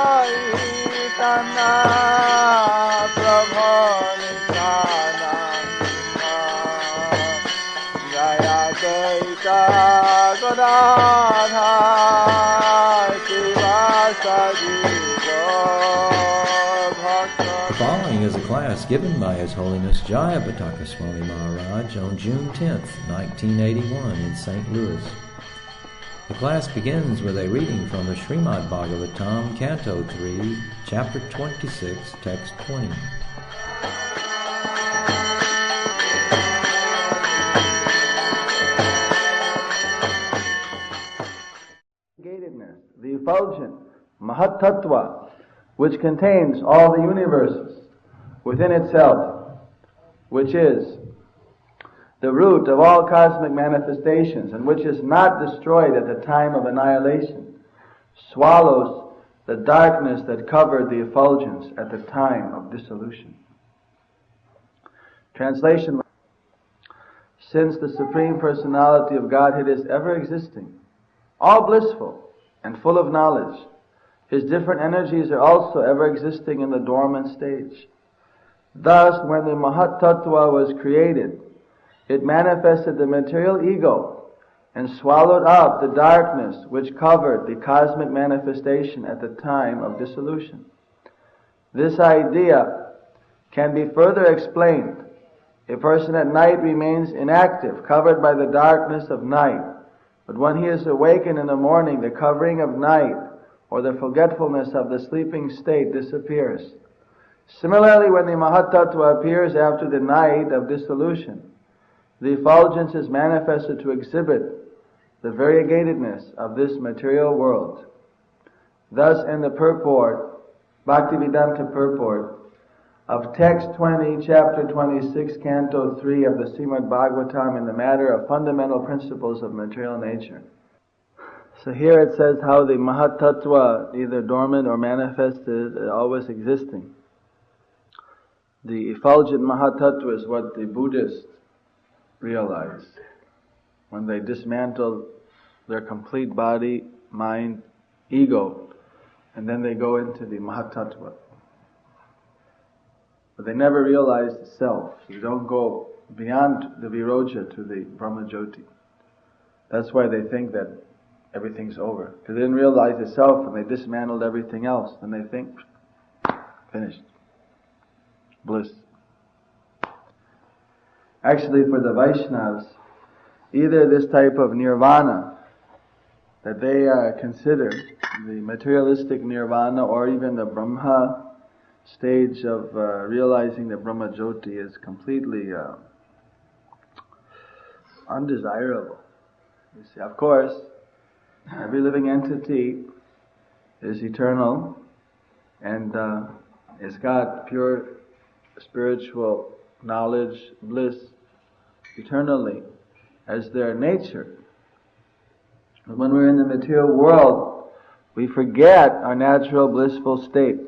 The following is a class given by His Holiness Jayapataka Swami Maharaj on June 10th, 1981 in St. Louis. The class begins with a reading from the Śrīmad-Bhāgavatam, Canto 3, Chapter 26, Text 20. The effulgent Mahatattva, which contains all the universes within itself, which is the root of all cosmic manifestations and which is not destroyed at the time of annihilation, swallows the darkness that covered the effulgence at the time of dissolution. Translation: since the Supreme Personality of Godhead is ever existing, all blissful and full of knowledge, His different energies are also ever existing in the dormant stage. Thus, when the Mahatattva was created, it manifested the material ego and swallowed up the darkness which covered the cosmic manifestation at the time of dissolution. This idea can be further explained. A person at night remains inactive, covered by the darkness of night. But when he is awakened in the morning, the covering of night or the forgetfulness of the sleeping state disappears. Similarly, when the Mahatattva appears after the night of dissolution, the effulgence is manifested to exhibit the variegatedness of this material world. Thus, in the purport, Bhaktivedanta purport of text 20, chapter 26, canto 3 of the Śrīmad-Bhāgavatam in the matter of fundamental principles of material nature. So here it says how the Mahatattva, either dormant or manifested, is always existing. The effulgent Mahatattva is what the Buddhists realize when they dismantle their complete body, mind, ego, and then they go into the Mahatattva. But they never realize the self. So they don't go beyond the Viroja to the Brahma-Jyoti. That's why they think that everything's over. Because they didn't realize the self and they dismantled everything else. And they think, finished. Bliss. Actually, for the Vaishnavas, either this type of nirvana that they consider the materialistic nirvana or even the Brahma stage of realizing the Brahma-Jyoti is completely undesirable. You see, of course, every living entity is eternal and has got pure spiritual knowledge, bliss, eternally as their nature. But when we're in the material world, we forget our natural blissful state.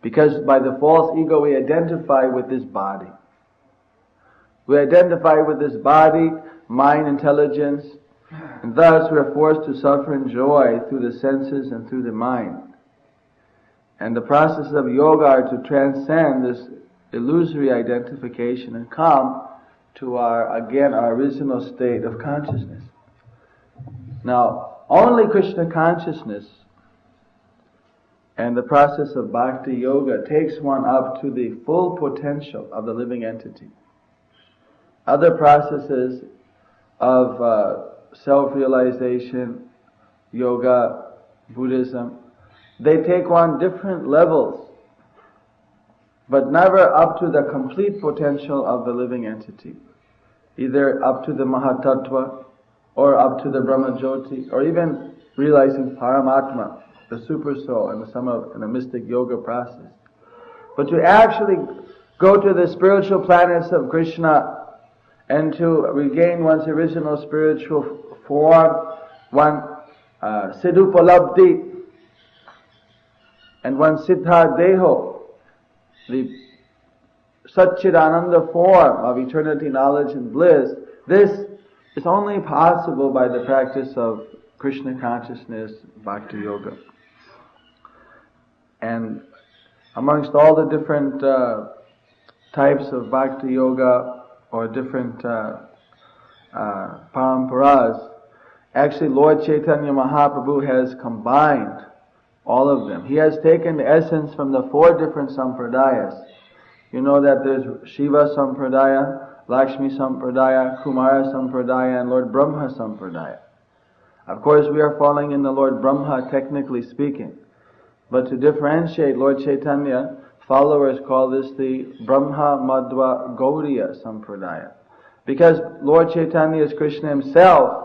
Because by the false ego we identify with this body. We identify with this body, mind, intelligence, and thus we are forced to suffer in joy through the senses and through the mind. And the process of yoga are to transcend this illusory identification and come to our original state of consciousness. Now, only Krishna consciousness and the process of bhakti yoga takes one up to the full potential of the living entity. Other processes of self-realization, yoga, Buddhism, they take one different levels, but never up to the complete potential of the living entity. Either up to the Mahatattva, or up to the Brahma-Jyoti, or even realizing Paramatma, the super soul, in the mystic yoga process. But to actually go to the spiritual planets of Krishna and to regain one's original spiritual form, one siddhupalabdhi, and one siddha deho, the Satchidananda form of eternity, knowledge and bliss, this is only possible by the practice of Krishna consciousness, Bhakti Yoga. And amongst all the different types of bhakti yoga or different paramparas, actually Lord Chaitanya Mahaprabhu has combined all of them. He has taken the essence from the 4 different sampradayas. You know that there's Shiva Sampradaya, Lakshmi Sampradaya, Kumara Sampradaya, and Lord Brahma Sampradaya. Of course, we are falling in the Lord Brahma, technically speaking. But to differentiate Lord Chaitanya, followers call this the Brahma Madhva Gaudiya Sampradaya. Because Lord Chaitanya is Krishna himself.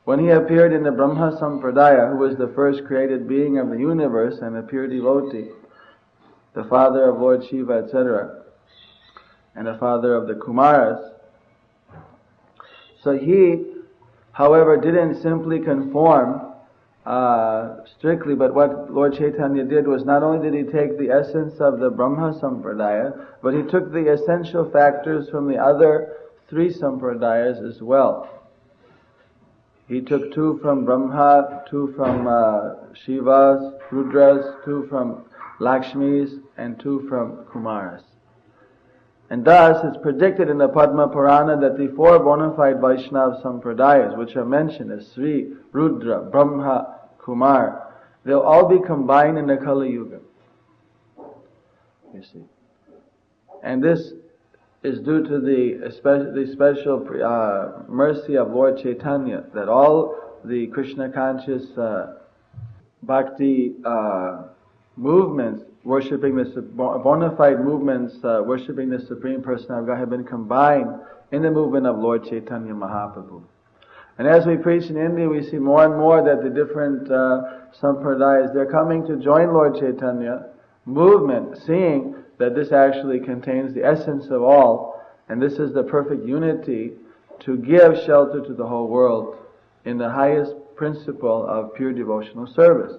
When he appeared in the Brahma Sampradaya, who was the first created being of the universe and a pure devotee, the father of Lord Shiva, etc., and the father of the Kumaras. So he, however, didn't simply conform strictly, but what Lord Chaitanya did was not only did he take the essence of the Brahma Sampradaya, but he took the essential factors from the other 3 sampradayas as well. He took 2 from Brahma, 2 from Shivas, Rudras, 2 from Lakshmis, and 2 from Kumaras. And thus it's predicted in the Padma Purana that the 4 bona fide Vaishnava sampradayas, which are mentioned as Sri, Rudra, Brahma, Kumar, they'll all be combined in the Kali Yuga. You see. And this is due to the special mercy of Lord Chaitanya, that all the Krishna conscious bhakti movements worshipping the bona fide movements worshipping the Supreme Personality of God have been combined in the movement of Lord Chaitanya Mahaprabhu. And as we preach in India, we see more and more that the different sampradayas, they're coming to join Lord Chaitanya movement, seeing that this actually contains the essence of all, and this is the perfect unity to give shelter to the whole world in the highest principle of pure devotional service,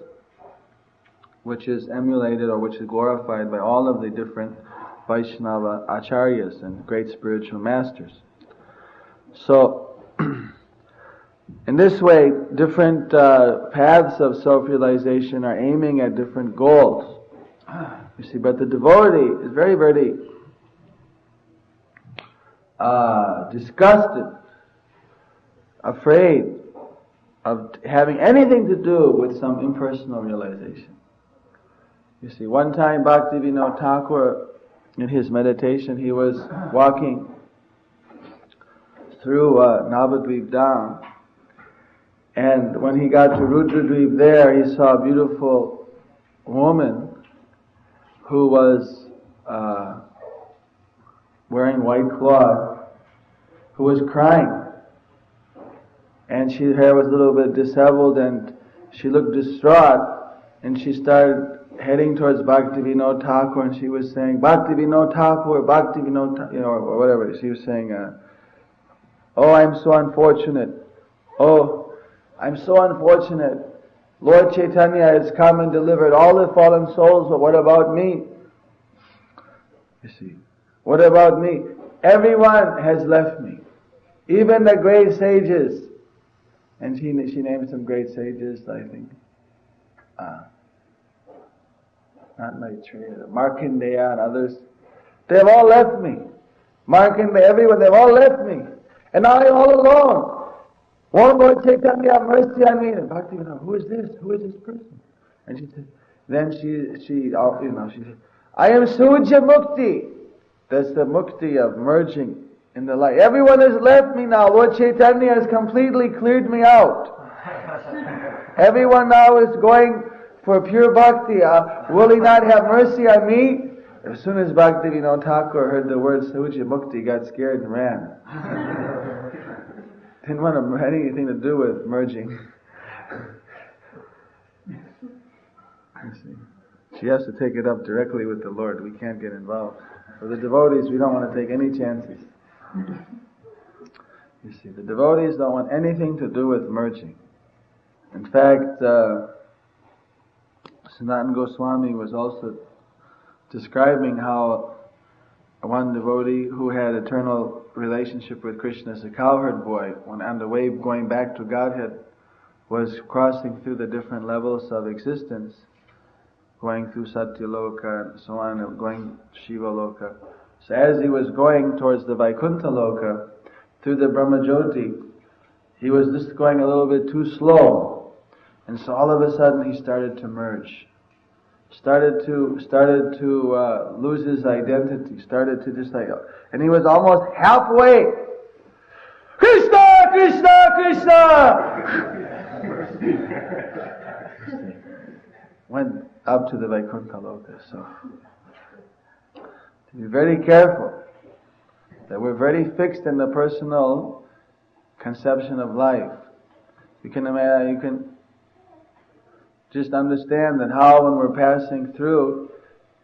which is emulated or which is glorified by all of the different Vaishnava acharyas and great spiritual masters. So, in this way, different paths of self-realization are aiming at different goals. You see, but the devotee is very, very disgusted, afraid of having anything to do with some impersonal realization. You see, one time Bhaktivinoda Thakur, in his meditation, he was walking through Navadvip Dham, and when he got to Rudradvip there, he saw a beautiful woman who was wearing white cloth, who was crying. And her hair was a little bit disheveled, and she looked distraught, and she started heading towards Bhaktivinoda Thakur, and she was saying, Bhaktivinoda Thakur, Bhaktivinoda Thakur, or whatever. She was saying, oh, I'm so unfortunate. Oh, I'm so unfortunate. Lord Chaitanya has come and delivered all the fallen souls, but what about me? You see, what about me? Everyone has left me. Even the great sages. And she named some great sages, I think. Not Maitreya, Markandeya and others. They've all left me. Markandeya, everyone, they've all left me. And I all alone. Won't Lord Chaitanya have mercy on me? And Bhakti, who is this? Who is this person? And she said, then she said, I am Suja Mukti. That's the mukti of merging in the light. Everyone has left me now. Lord Chaitanya has completely cleared me out. Everyone now is going for pure bhakti. Will he not have mercy on me? As soon as Bhaktivinoda Thakur heard the word Suja Mukti, got scared and ran. Didn't want to have anything to do with merging. She has to take it up directly with the Lord. We can't get involved. For the devotees, we don't want to take any chances. You see, the devotees don't want anything to do with merging. In fact, Sanatana Goswami was also describing how one devotee who had eternal relationship with Krishna as a cowherd boy, when on the way going back to Godhead, was crossing through the different levels of existence, going through Satyaloka and so on, and going Shiva Loka. So as he was going towards the Vaikuntha Loka, through the Brahmajyoti, he was just going a little bit too slow. And so all of a sudden he started to merge. Started to lose his identity. Started to just like, and he was almost halfway. Krishna, Krishna, Krishna! Went up to the Vaikuntha Loka. So, to be very careful that we're very fixed in the personal conception of life. You can just understand that how when we're passing through,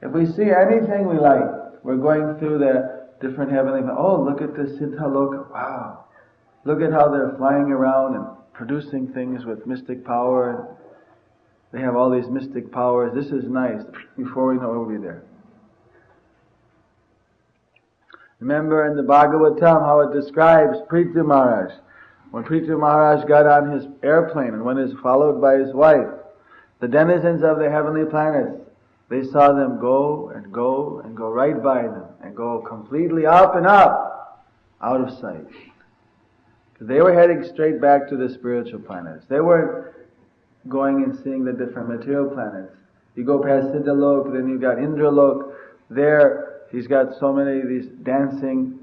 if we see anything we like, we're going through the different heavenly, oh, look at this Siddha Loka, wow. Look at how they're flying around and producing things with mystic power. They have all these mystic powers. This is nice. Before we know it, we'll be there. Remember in the Bhagavatam how it describes Prithu Maharaj. When Prithu Maharaj got on his airplane and when he was followed by his wife, the denizens of the heavenly planets, they saw them go and go and go right by them and go completely up and up, out of sight. They were heading straight back to the spiritual planets. They weren't going and seeing the different material planets. You go past Siddhalok, then you've got Indralok. There, he's got so many of these dancing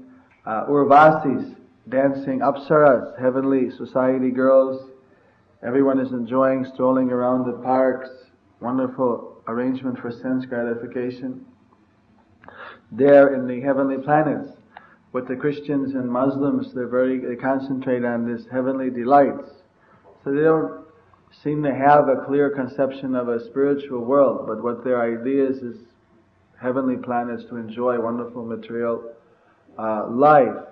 Urvasis, dancing Apsaras, heavenly society girls. Everyone is enjoying strolling around the parks. Wonderful arrangement for sense gratification. There in the heavenly planets, with the Christians and Muslims, they concentrate on this heavenly delights. So they don't seem to have a clear conception of a spiritual world, but what their idea is heavenly planets to enjoy wonderful material life.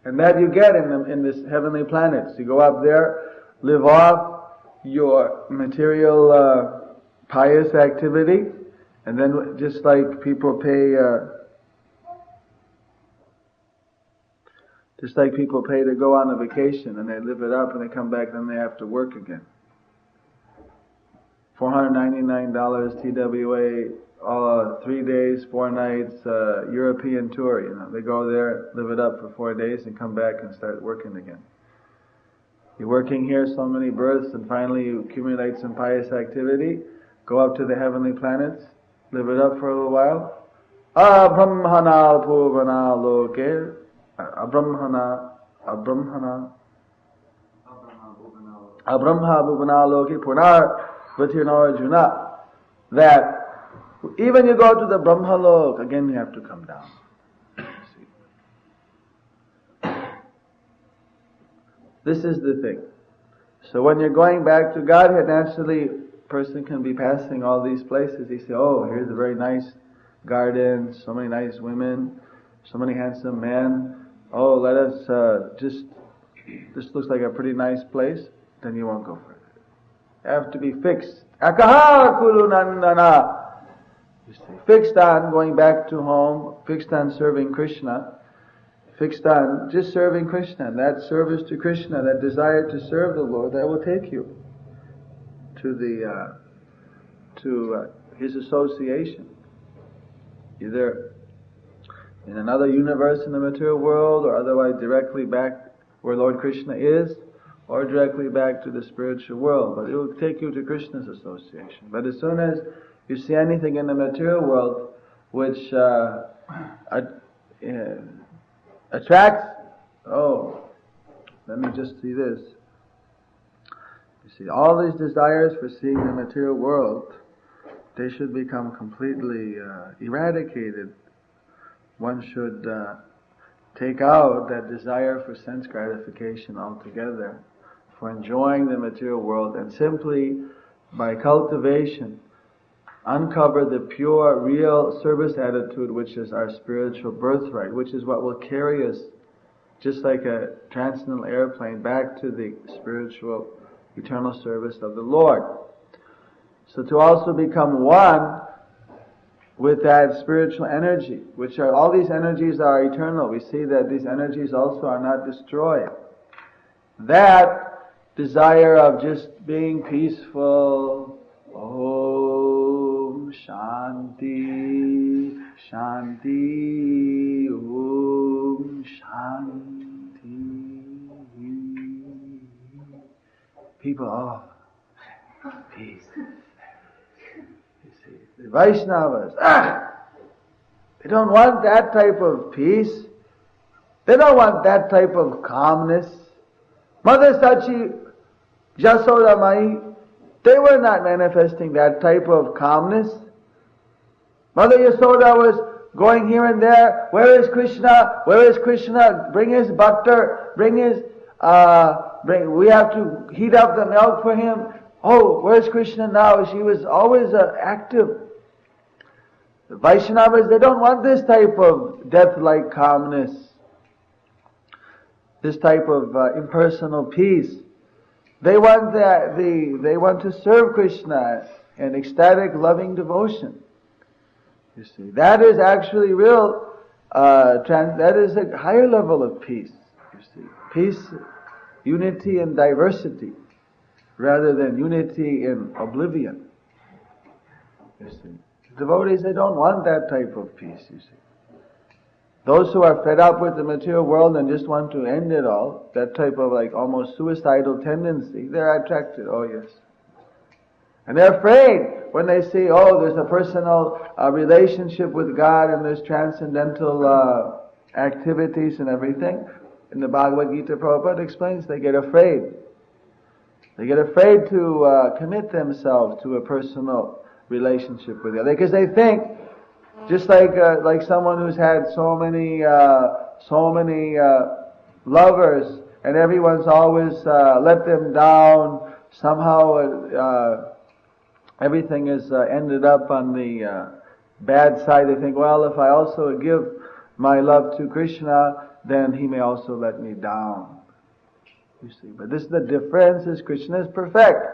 And that you get in this heavenly planets. You go up there, live off your material pious activity, and then just like people pay to go on a vacation and they live it up and they come back, then they have to work again. $499 TWA, 3 days, 4 nights, European tour, They go there, live it up for 4 days and come back and start working again. You're working here so many births and finally you accumulate some pious activity, go up to the heavenly planets, live it up for a little while. Abrahmana puvana loke. Abrahmana bhuvana loke punar Arjuna, that even you go to the Brahmalok, again you have to come down. This is the thing. So when you're going back to Godhead, naturally a person can be passing all these places. He says, oh, here's a very nice garden, so many nice women, so many handsome men. Oh, let us this looks like a pretty nice place. Then you won't go further. You have to be fixed. Akaha kulu nandana. You see, fixed on going back to home, fixed on serving Krishna, fixed on just serving Krishna. And that service to Krishna, that desire to serve the Lord, that will take you to His association. Either in another universe in the material world, or otherwise directly back where Lord Krishna is, or directly back to the spiritual world. But it will take you to Krishna's association. But as soon as you see anything in the material world which attracts, let me just see this. You see, all these desires for seeing the material world, they should become completely eradicated. One should take out that desire for sense gratification altogether, for enjoying the material world, and simply by cultivation uncover the pure, real service attitude which is our spiritual birthright, which is what will carry us just like a transcendental airplane back to the spiritual eternal service of the Lord. So to also become one with that spiritual energy, which are, all these energies are eternal. We see that these energies also are not destroyed. That desire of just being peaceful, Shanti, Shanti, Om Shanti. People, peace. You see, the Vaishnavas, they don't want that type of peace. They don't want that type of calmness. Mother Sachi, Jasoda Mai, they were not manifesting that type of calmness. Mother Yasoda was going here and there. Where is Krishna? Where is Krishna? Bring his butter. Bring his, we have to heat up the milk for him. Oh, where's Krishna now? She was always active. The Vaishnavas, they don't want this type of death-like calmness. This type of impersonal peace. They want they want to serve Krishna in ecstatic, loving devotion. You see, that is actually real. That is a higher level of peace. You see, peace, unity in diversity, rather than unity in oblivion. You see, devotees, they don't want that type of peace. You see. Those who are fed up with the material world and just want to end it all, that type of like almost suicidal tendency, they're attracted, oh yes. And they're afraid when they see, oh, there's a personal relationship with God and there's transcendental activities and everything. In the Bhagavad Gita, Prabhupada explains they get afraid. They get afraid to commit themselves to a personal relationship with God. Because they think, just like someone who's had so many lovers, and everyone's always let them down. Somehow everything has ended up on the bad side. They think, well, if I also give my love to Krishna, then he may also let me down. You see, but this is the difference: is Krishna is perfect.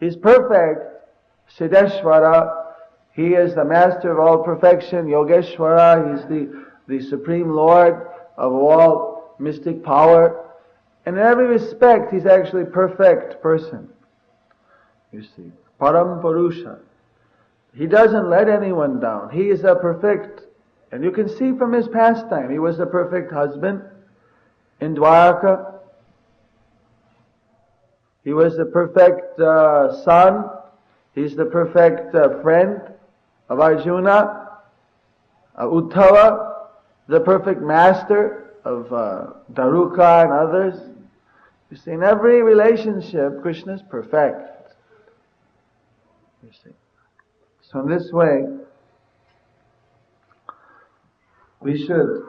He's perfect, Siddheshwara. He is the master of all perfection, Yogeshwara. He's the supreme lord of all mystic power. And in every respect, he's actually a perfect person. You see, Param Purusha. He doesn't let anyone down. He is a perfect, and you can see from his pastime, he was the perfect husband in Dwaraka. He was the perfect son. He's the perfect friend of Arjuna. Uddhava, the perfect master of Daruka and others. You see, in every relationship, Krishna is perfect. You see. So in this way, we should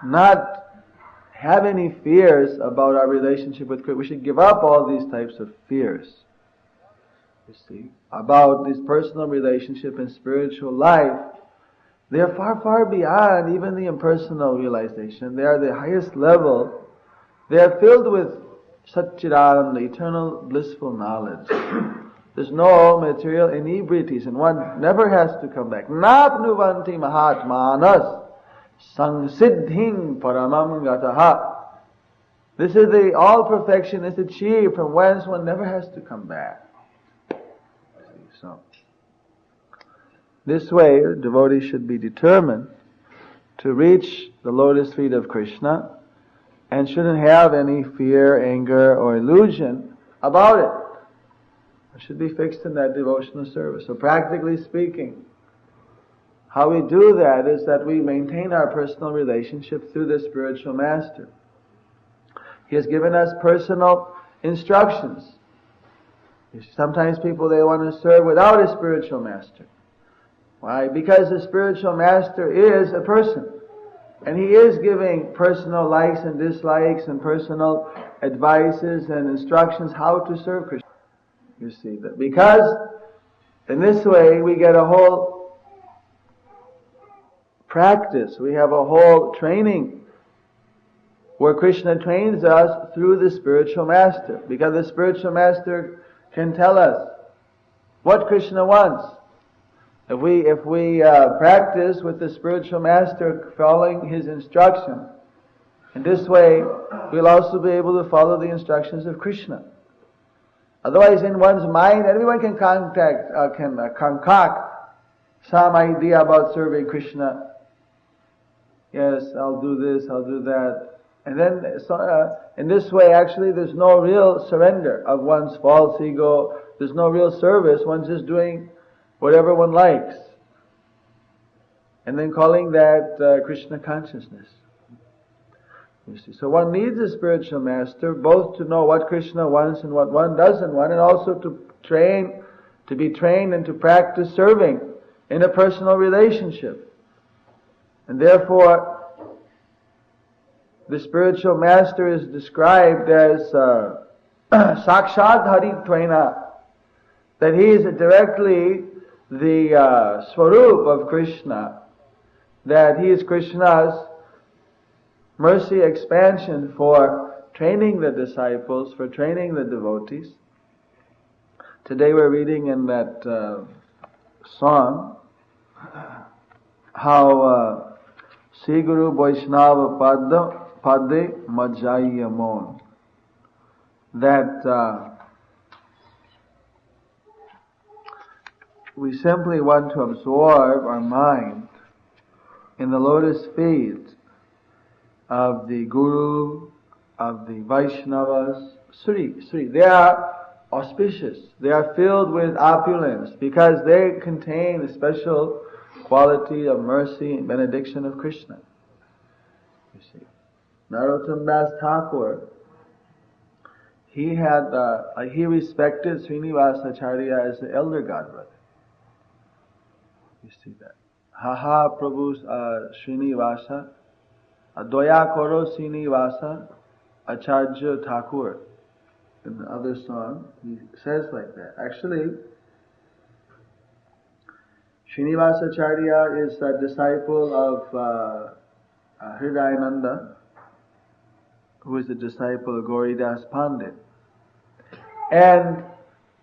not have any fears about our relationship with Krishna. We should give up all these types of fears. You see, about this personal relationship and spiritual life. They are far, far beyond even the impersonal realization. They are the highest level. They are filled with Satchidananda, eternal blissful knowledge. There's no material inebrities, and one never has to come back. Napnuvanti mahatmanas samsiddhing paramam gataha. This is all perfection is achieved from whence one never has to come back. So, this way, devotees should be determined to reach the lotus feet of Krishna and shouldn't have any fear, anger, or illusion about it. It should be fixed in that devotional service. So practically speaking, how we do that is that we maintain our personal relationship through the spiritual master. He has given us personal instructions. Sometimes people, they want to serve without a spiritual master. Why? Because the spiritual master is a person. And he is giving personal likes and dislikes and personal advices and instructions how to serve Krishna. You see that. Because in this way we get a whole practice. We have a whole training where Krishna trains us through the spiritual master. Because the spiritual master can tell us what Krishna wants. If we practice with the spiritual master following his instruction, in this way we'll also be able to follow the instructions of Krishna. Otherwise, in one's mind, everyone can concoct some idea about serving Krishna. Yes, I'll do this, I'll do that. And then, in this way, actually, there's no real surrender of one's false ego. There's no real service. One's just doing whatever one likes. And then calling that Krishna consciousness. You see, so one needs a spiritual master, both to know what Krishna wants and what one doesn't want, and also to be trained and to practice serving in a personal relationship. And therefore, the spiritual master is described as Sakshat Haritvaina, that he is directly the Swarup of Krishna, that he is Krishna's mercy expansion for training the disciples, for training the devotees. Today we're reading in that song how Sri Guru Vaishnava Padde Majaya Mon, that we simply want to absorb our mind in the lotus feet of the Guru, of the Vaishnavas, Sri. They are auspicious. They are filled with opulence because they contain a special quality of mercy and benediction of Krishna. You see, Narottam Das Thakur, he respected Srinivasacharya as the elder godbrother. You see that. Haha Prabhu Srinivasa, Doya Koro Srinivasa, Acharya Thakur. In the other song, he says like that. Actually, Srinivasacharya is a disciple of Hridayananda, who is a disciple of Gauridas Pandit. And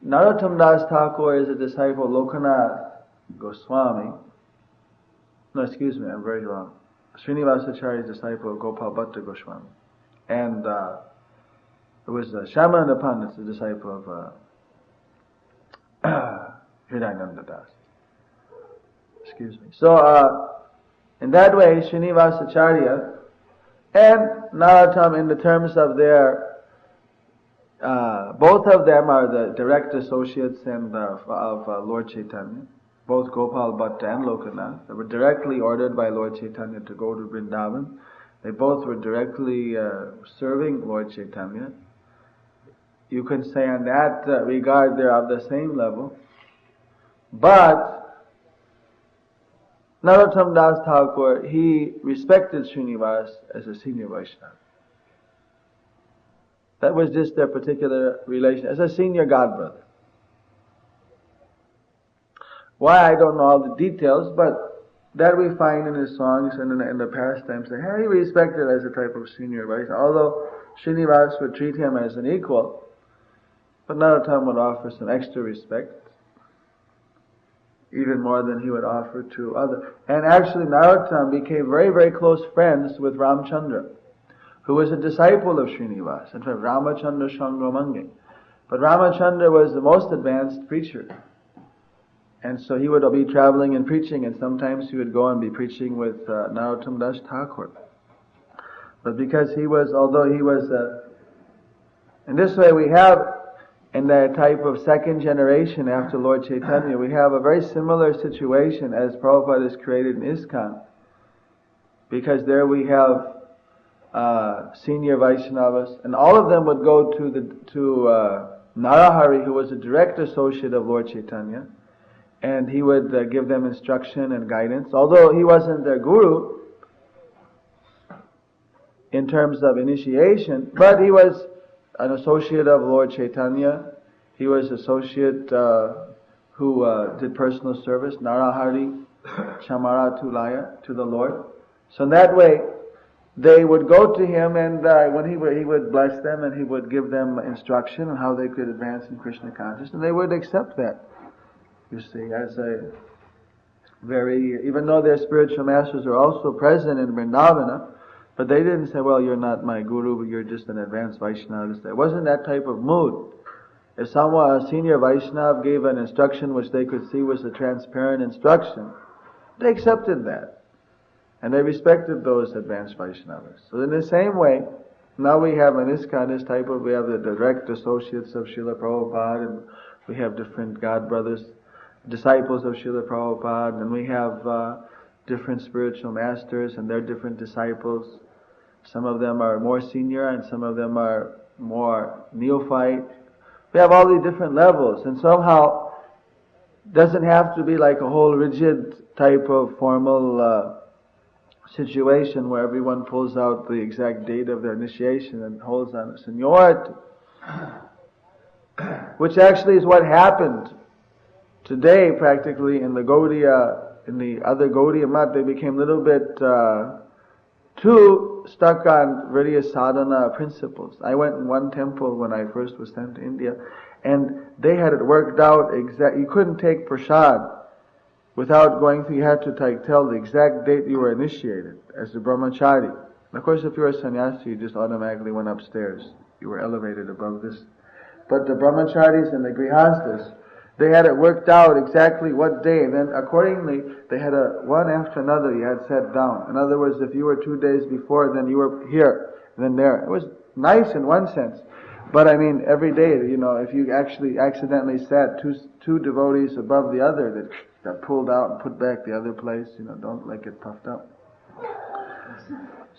Narottam Das Thakur is a disciple of Lokanath Goswami. No, excuse me, I'm very wrong. Srinivasacharya is a disciple of Gopal Bhatta Goswami. And it was Shyamananda Pandit, a disciple of Hridayananda Das. Excuse me. So, in that way, Srinivasacharya and Narottam, in the terms of their, both of them are the direct associates of Lord Chaitanya. Both Gopal Bhatta and Lokanath. They were directly ordered by Lord Chaitanya to go to Vrindavan. They both were directly serving Lord Chaitanya. You can say on that regard they're of the same level. But Narottam Das Thakur, he respected Srinivas as a senior Vaishnava. That was just their particular relation, as a senior godbrother. Why, I don't know all the details, but that we find in his songs and in the pastimes. That he respected as a type of senior Vaishnava, although Srinivas would treat him as an equal, but Narottam would offer some extra respect, even more than he would offer to others. And actually Narottam became very, very close friends with Ramchandra, who was a disciple of Srinivas. In fact, Ramachandra Shangramangi. But Ramachandra was the most advanced preacher. And so he would be traveling and preaching, and sometimes he would go and be preaching with Narottam Das Thakur. But because he was, in this way we have, in that type of second generation after Lord Chaitanya, we have a very similar situation as Prabhupada has created in ISKCON. Because there we have senior Vaishnavas, and all of them would go to Narahari, who was a direct associate of Lord Chaitanya, and he would give them instruction and guidance. Although he wasn't their guru in terms of initiation, but he was an associate of Lord Chaitanya. He was associate who did personal service, Narahari Chamaratulaya, to the Lord. So in that way, they would go to him, and when he would bless them, and he would give them instruction on how they could advance in Krishna consciousness, and they would accept that. You see, as a very, even though their spiritual masters are also present in Vrindavana, but they didn't say, well, you're not my guru, but you're just an advanced Vaishnava. It wasn't that type of mood. If someone, a senior Vaishnava, gave an instruction which they could see was a transparent instruction, they accepted that. And they respected those advanced Vaishnavas. So in the same way, now we have an ISKCON, this type of, we have the direct associates of Srila Prabhupada, and we have different God brothers, disciples of Srila Prabhupada, and we have different spiritual masters and their different disciples. Some of them are more senior and some of them are more neophyte. We have all these different levels, and somehow doesn't have to be like a whole rigid type of formal situation where everyone pulls out the exact date of their initiation and holds on a seniority. Which actually is what happened today practically in the Gaudiya, in the other Gaudiya mat. They became a little bit too stuck on various sadhana principles. I went in one temple when I first was sent to India, and they had it worked out you couldn't take prasad without going through, you had to tell the exact date you were initiated as a brahmachari. And of course, if you were a sannyasi, you just automatically went upstairs. You were elevated above this. But the brahmacharis and the grihasthas, they had it worked out exactly what day, and then accordingly, they had one after another you had set down. In other words, if you were 2 days before, then you were here, and then there. It was nice in one sense. But I mean, every day, if you actually accidentally sat two devotees above the other, that got pulled out and put back the other place, don't let it puffed up.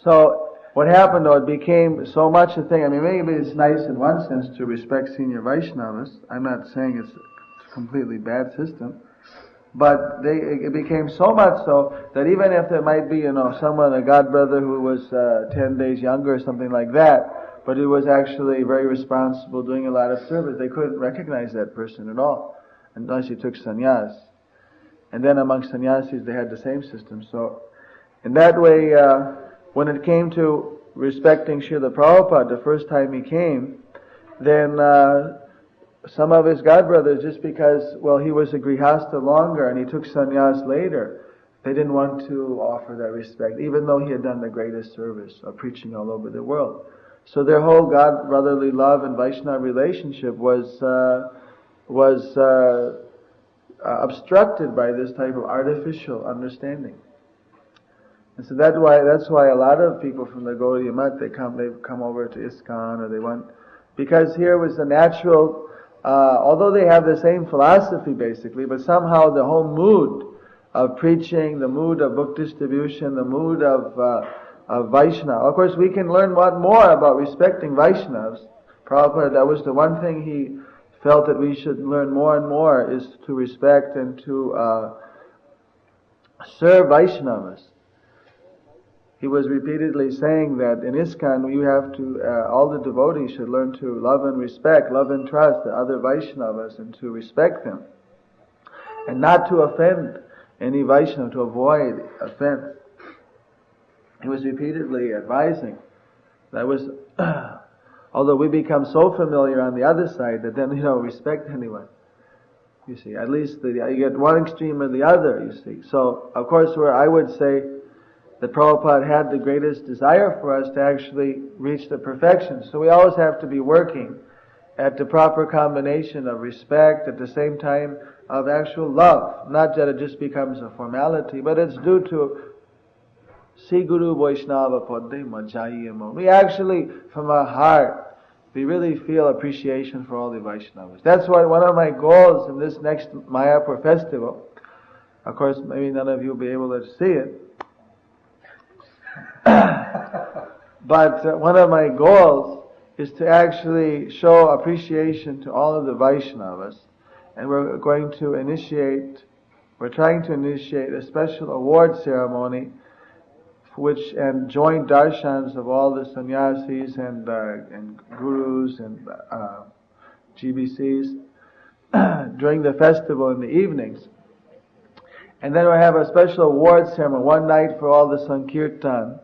So, what happened though, it became so much a thing. I mean, maybe it's nice in one sense to respect senior Vaishnavas. I'm not saying it's a completely bad system. But it became so much so that even if there might be, someone, a god brother who was 10 days younger or something like that, but who was actually very responsible, doing a lot of service, they couldn't recognize that person at all unless he took sannyas. And then among sannyasis they had the same system. So in that way, when it came to respecting Srila Prabhupada the first time he came, then some of his god brothers, just because, he was a grihastha longer and he took sannyas later, they didn't want to offer that respect, even though he had done the greatest service of preaching all over the world. So their whole god brotherly love and Vaishnava relationship was obstructed by this type of artificial understanding. And so that's why a lot of people from the Gaudiya Mat, they've come over to ISKCON, or they want, because here was the natural, although they have the same philosophy basically, but somehow the whole mood of preaching, the mood of book distribution, the mood of Vaishnava. Of course, we can learn a lot more about respecting Vaishnavas. Prabhupada, that was the one thing he felt that we should learn more and more, is to respect and to serve Vaishnavas. He was repeatedly saying that in ISKCON you have to, all the devotees should learn to love and respect, love and trust the other Vaishnavas, and to respect them. And not to offend any Vaishnava, to avoid offense. He was repeatedly advising. That was, although we become so familiar on the other side that then we don't respect anyone. You see, at least you get one extreme or the other, you see. So, of course, where I would say that Prabhupada had the greatest desire for us to actually reach the perfection. So we always have to be working at the proper combination of respect, at the same time of actual love. Not that it just becomes a formality, but it's due to Si Guru Vaishnava Padde Majayamo. We actually, from our heart, we really feel appreciation for all the Vaishnavas. That's why one of my goals in this next Mayapur festival, of course maybe none of you will be able to see it, but one of my goals is to actually show appreciation to all of the Vaishnavas, and we're trying to initiate a special award ceremony, and joint darshans of all the sannyasis and gurus and GBCs during the festival in the evenings. And then we'll have a special award ceremony, one night for all the Sankirtan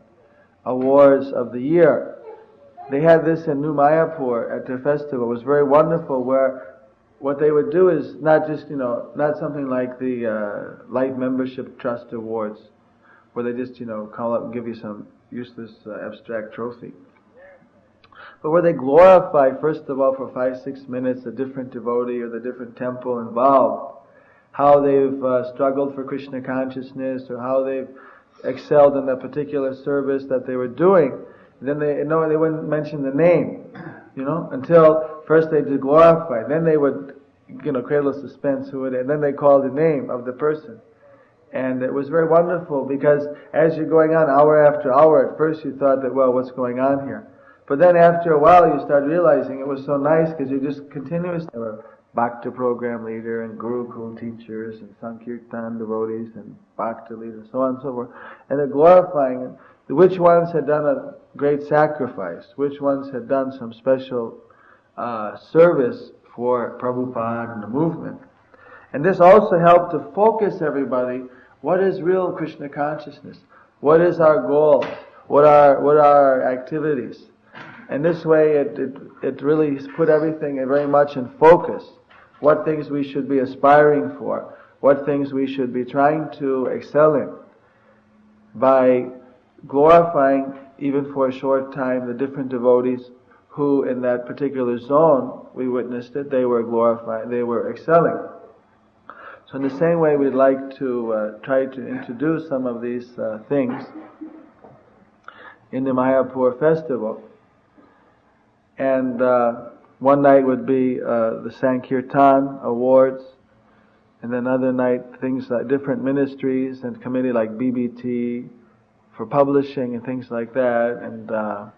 awards of the year. They had this in New Mayapur at their festival. It was very wonderful, where what they would do is not just, not something like the Life Membership Trust Awards, where they just, call up and give you some useless abstract trophy. but where they glorify, first of all, for 5-6 minutes, a different devotee or the different temple involved, how they've struggled for Krishna consciousness, or how they've excelled in that particular service that they were doing. Then they wouldn't mention the name, until first they did glorify. Then they would, create a suspense who it is, and then they called the name of the person. And it was very wonderful, because as you're going on hour after hour, at first you thought that, well, what's going on here? But then after a while you start realizing it was so nice, because you just continuously were Bhakti program leader and Gurukul teachers and Sankirtan devotees and Bhakti leaders, so on and so forth. And they're glorifying it. Which ones had done a great sacrifice? Which ones had done some special service for Prabhupada and the movement? And this also helped to focus everybody. What is real Krishna consciousness? What is our goal? What are our activities? And this way it really put everything very much in focus. What things we should be aspiring for. What things we should be trying to excel in. By glorifying, even for a short time, the different devotees who in that particular zone, we witnessed it, they were glorifying, they were excelling. So in the same way, we'd like to try to introduce some of these things in the Mayapur festival. And one night would be the Sankirtan awards, and then another night things like different ministries and committee like BBT for publishing and things like that, and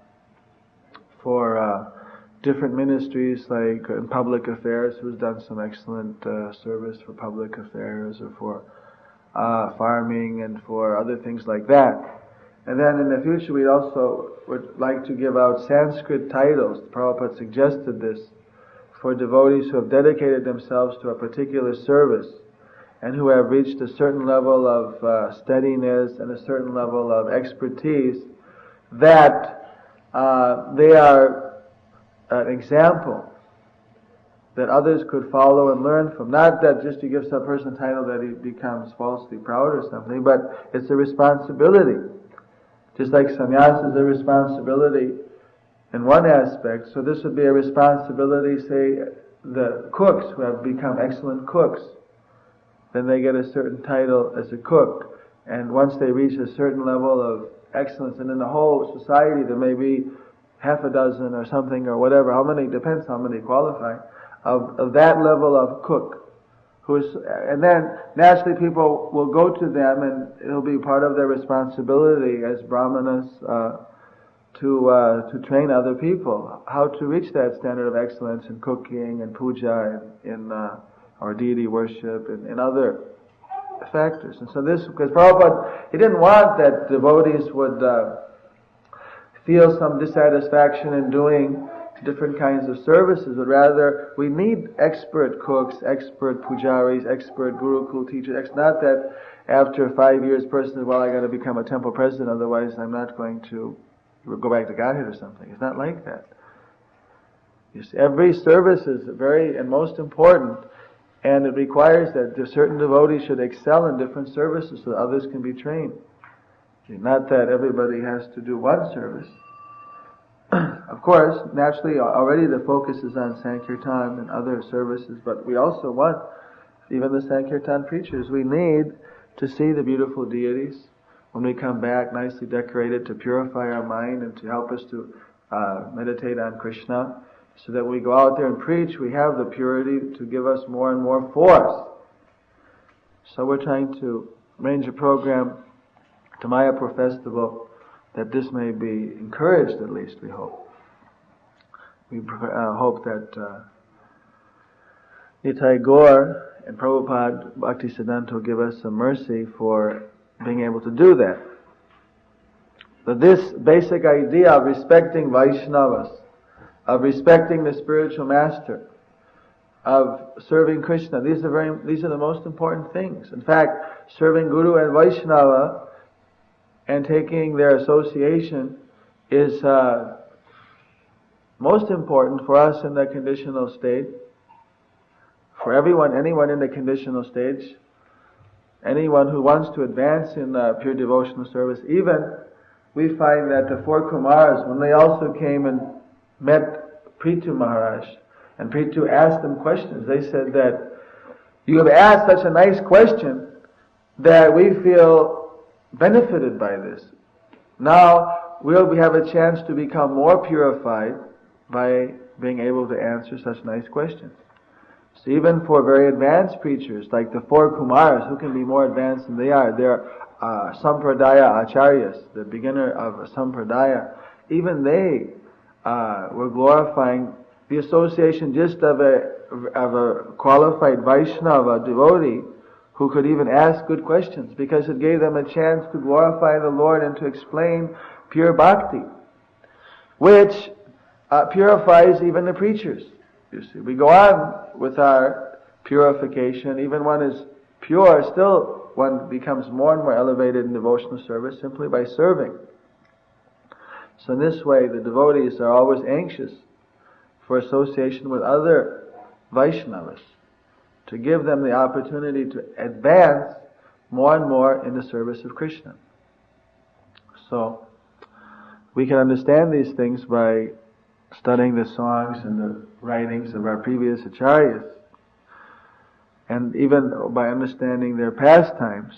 for different ministries like in public affairs, who's done some excellent service for public affairs, or for farming and for other things like that. And then in the future we also would like to give out Sanskrit titles. Prabhupada suggested this for devotees who have dedicated themselves to a particular service and who have reached a certain level of steadiness and a certain level of expertise, that they are an example that others could follow and learn from. Not that just you give some person a title that he becomes falsely proud or something, but it's a responsibility. Just like sannyasa is a responsibility in one aspect, so this would be a responsibility, say, the cooks who have become excellent cooks, then they get a certain title as a cook. And once they reach a certain level of excellence, and in the whole society there may be half a dozen or something or whatever, how many, depends how many qualify, of that level of cook. And then naturally people will go to them, and it'll be part of their responsibility as brahmanas to train other people how to reach that standard of excellence in cooking and puja and in or deity worship and in other factors. And so this, because Prabhupada, he didn't want that devotees would feel some dissatisfaction in doing different kinds of services, but rather we need expert cooks, expert pujaris, expert gurukul teachers. It's not that after 5 years person says, well, I got to become a temple president, otherwise I'm not going to go back to Godhead or something. It's not like that. You see, every service is very and most important, and it requires that certain devotees should excel in different services so that others can be trained. Not that everybody has to do one service. Of course, naturally, already the focus is on Sankirtan and other services, but we also want, even the Sankirtan preachers, we need to see the beautiful deities when we come back, nicely decorated, to purify our mind and to help us to meditate on Krishna, so that when we go out there and preach, we have the purity to give us more and more force. So we're trying to arrange a program to Mayapur Festival that this may be encouraged, at least, we hope. We hope that Nitai Gaur and Prabhupada Bhaktisiddhanta will give us some mercy for being able to do that. But this basic idea of respecting Vaishnavas, of respecting the spiritual master, of serving Krishna, these are the most important things. In fact, serving Guru and Vaishnava and taking their association is most important for us in the conditional state. For anyone in the conditional stage, anyone who wants to advance in pure devotional service, even we find that the four Kumaras, when they also came and met Prithu Maharaj, and Prithu asked them questions. They said that you have asked such a nice question that we feel benefited by this. Now we have a chance to become more purified by being able to answer such nice questions. So even for very advanced preachers, like the four Kumaras, who can be more advanced than they are, they're Sampradaya Acharyas, the beginner of a Sampradaya, even they were glorifying the association just of a qualified Vaishnava devotee who could even ask good questions, because it gave them a chance to glorify the Lord and to explain pure bhakti, which purifies even the preachers. You see, we go on with our purification. Even one is pure, still one becomes more and more elevated in devotional service simply by serving. So in this way, the devotees are always anxious for association with other Vaishnavas, to give them the opportunity to advance more and more in the service of Krishna. So we can understand these things by studying the songs and the writings of our previous acharyas, and even by understanding their pastimes,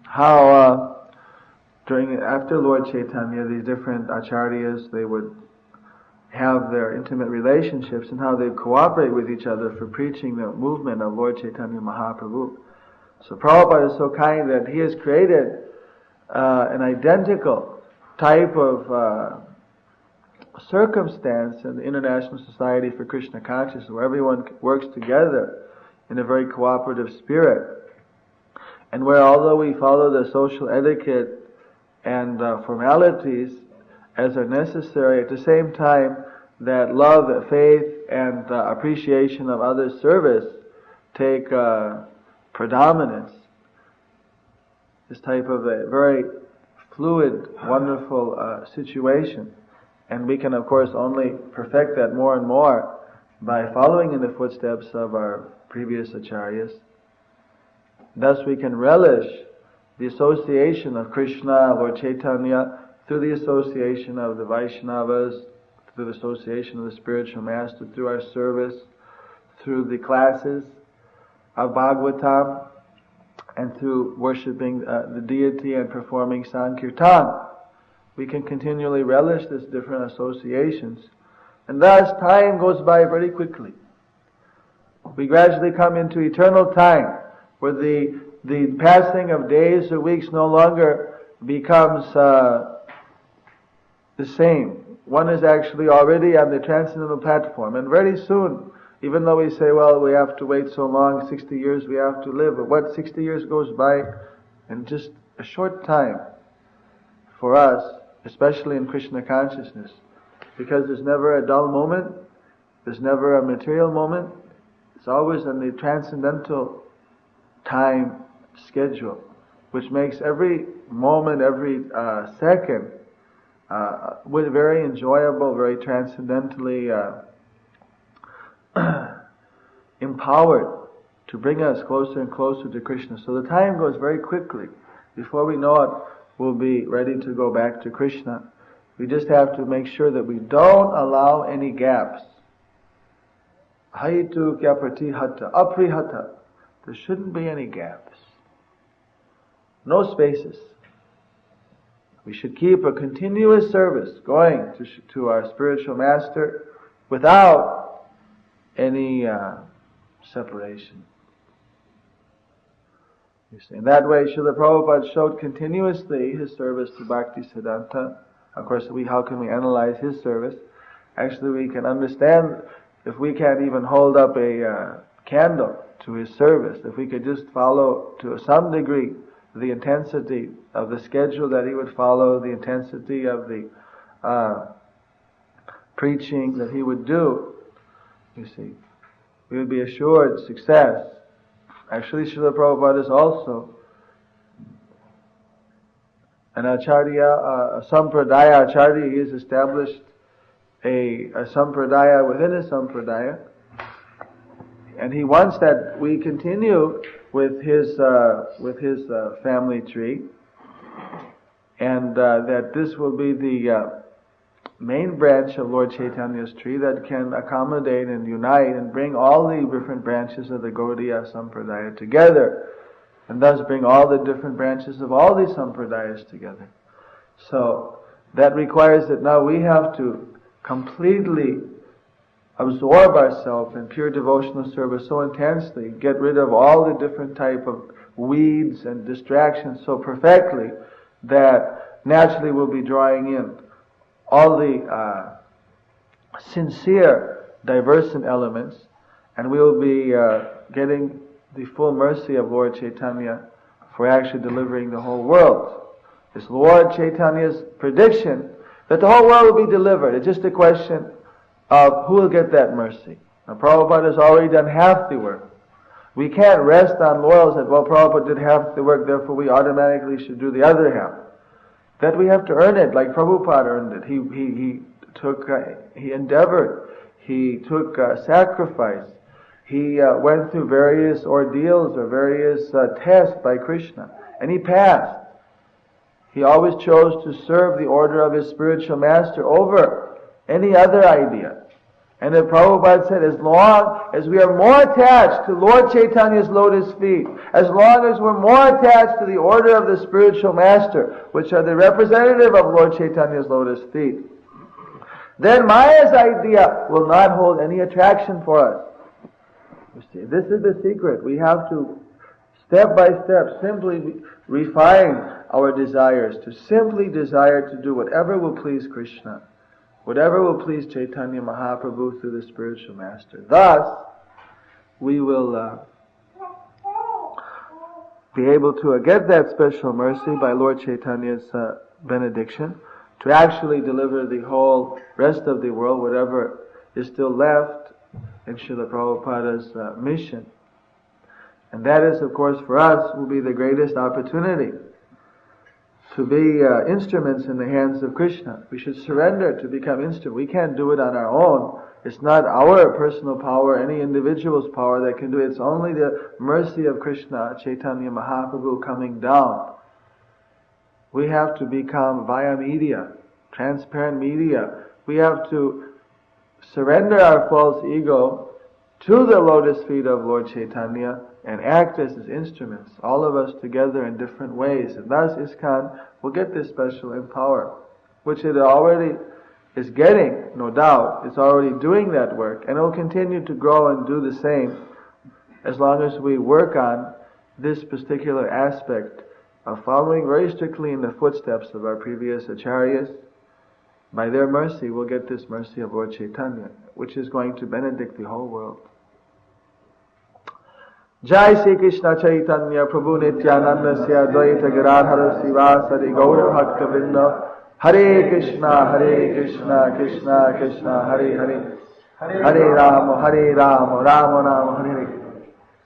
how after Lord Chaitanya, these different acharyas, they would have their intimate relationships and how they cooperate with each other for preaching the movement of Lord Chaitanya Mahaprabhu. So Prabhupada is so kind that he has created an identical type of circumstance in the International Society for Krishna Consciousness, where everyone works together in a very cooperative spirit, and where although we follow the social etiquette and formalities as are necessary, at the same time that love, faith, and appreciation of others' service take predominance. This type of a very fluid, wonderful situation. And we can, of course, only perfect that more and more by following in the footsteps of our previous acharyas. Thus we can relish the association of Krishna, Lord Chaitanya, through the association of the Vaishnavas, through the association of the spiritual master, through our service, through the classes of Bhagavatam, and through worshipping the deity and performing Sankirtan. We can continually relish these different associations, and thus time goes by very quickly. We gradually come into eternal time, where the passing of days or weeks no longer becomes the same. One is actually already on the transcendental platform, and very soon, even though we say, well, we have to wait so long, 60 years we have to live, but what 60 years goes by in just a short time for us, especially in Krishna consciousness, because there's never a dull moment, there's never a material moment, it's always in the transcendental time schedule, which makes every moment, every second very enjoyable, very transcendentally empowered to bring us closer and closer to Krishna. So the time goes very quickly. Before we know it, we'll be ready to go back to Krishna. We just have to make sure that we don't allow any gaps. Haitu kya pratihata, aprihata. There shouldn't be any gaps. No spaces. We should keep a continuous service going to our spiritual master without any separation. You see, in that way, Srila Prabhupada showed continuously his service to Bhakti Siddhanta. Of course, how can we analyze his service? Actually, we can understand if we can't even hold up a candle to his service, if we could just follow to some degree the intensity of the schedule that he would follow, the intensity of the preaching that he would do, you see, we would be assured success. Actually, Srila Prabhupada is also an acharya, a sampradaya acharya. He has established a sampradaya within a sampradaya, and he wants that we continue with his family tree, and that this will be the main branch of Lord Chaitanya's tree that can accommodate and unite and bring all the different branches of the Gaudiya Sampradaya together, and thus bring all the different branches of all the Sampradayas together. So that requires that now we have to completely absorb ourselves in pure devotional service so intensely, get rid of all the different type of weeds and distractions so perfectly that naturally we'll be drawing in all the sincere, diversant elements, and we will be getting the full mercy of Lord Chaitanya for actually delivering the whole world. It's Lord Chaitanya's prediction that the whole world will be delivered. It's just a question of who will get that mercy. Now Prabhupada has already done half the work. We can't rest on laurels that, well, Prabhupada did half the work, therefore we automatically should do the other half. That we have to earn it, like Prabhupada earned it. He endeavored, he took sacrifice, he went through various ordeals or various tests by Krishna, and he passed. He always chose to serve the order of his spiritual master over any other idea. And the Prabhupada said, as long as we are more attached to Lord Chaitanya's lotus feet, as long as we're more attached to the order of the spiritual master, which are the representative of Lord Chaitanya's lotus feet, then Maya's idea will not hold any attraction for us. You see, this is the secret. We have to, step by step, simply refine our desires, to simply desire to do whatever will please Krishna, whatever will please Chaitanya Mahaprabhu through the spiritual master. Thus, we will be able to get that special mercy by Lord Chaitanya's benediction, to actually deliver the whole rest of the world, whatever is still left in Srila Prabhupada's mission. And that is, of course, for us, will be the greatest opportunity to be instruments in the hands of Krishna. We should surrender to become instruments. We can't do it on our own. It's not our personal power, any individual's power that can do it. It's only the mercy of Krishna, Chaitanya Mahaprabhu coming down. We have to become via media, transparent media. We have to surrender our false ego to the lotus feet of Lord Chaitanya and act as his instruments, all of us together in different ways. And thus ISKCON will get this special empower, which it already is getting, no doubt. It's already doing that work, and it will continue to grow and do the same as long as we work on this particular aspect of following very strictly in the footsteps of our previous acharyas. By their mercy, we'll get this mercy of Lord Chaitanya, which is going to benedict the whole world. Jai Sri Krishna Chaitanya Prabhu Nityananda Sya Advaita Gadadhara Sivasadi Gaura Bhakta Vrinda Hare Krishna Krishna Krishna Hare Hare Hare Rama Rama Hare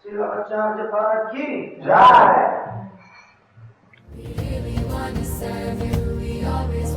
Srila Jayapataka ki Jai. We really want to serve you, we always